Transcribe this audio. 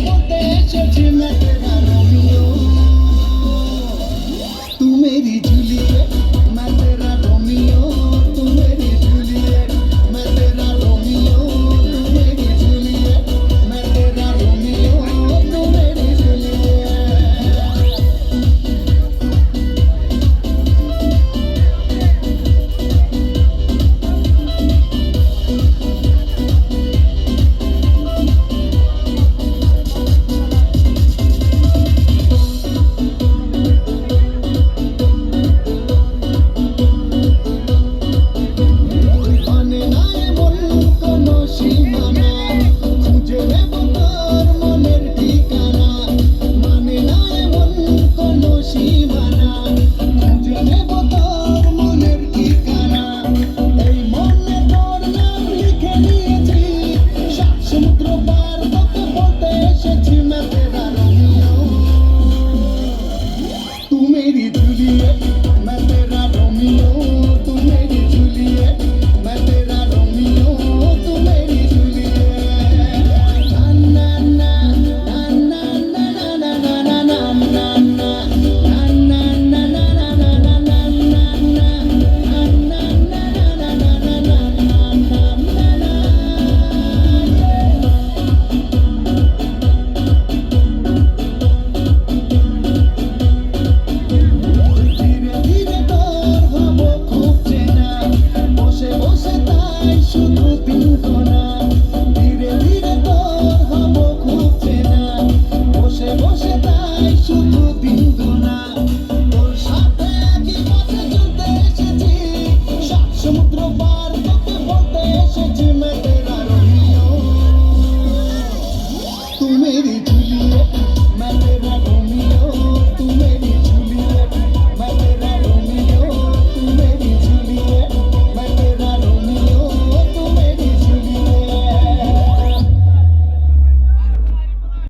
বলতে এসেছি मैं तेरा रोमियो तू मेरी जूलियट मैं तेरा रोमियो तू मेरी जूलियट मैं तेरा रोमियो तू मेरी जूलियट मैं तेरा रोमियो तू मेरी जूलियट মানে না এমন কোনো সীমানা খুঁজে নেব তোর মনের ঠিকানা মানে না এমন কোনো সীমানা খুঁজে নেব তোর মনের ঠিকানা এই মনে তোর নাম লিখে নিয়েছি সাত সমুদ্র পার তোকে বলতে এসেছি मैं तेरा रोमियो तू मेरी जूलियट मैं तेरा रोमियो तू मेरी जूलियट मैं तेरा रोमियो तू मेरी जूलियट ना ना ना ना ना ना ना ना ना ना ना ना ना ना ना ধীরে ধীরে তোর হব খুব চেনা বসে বসে তাই শুধু পিনতো না ধীরে ধীরে তোর হব খুব চেনা বসে বসে তাই শুধু পিনতো না তোর সাথে একই পথে চলতে এসেছি সাত সমুদ্র পার তোকে বলতে এসেছি मैं तेरा रोमियो तू मेरी जूलियट मैं तेरा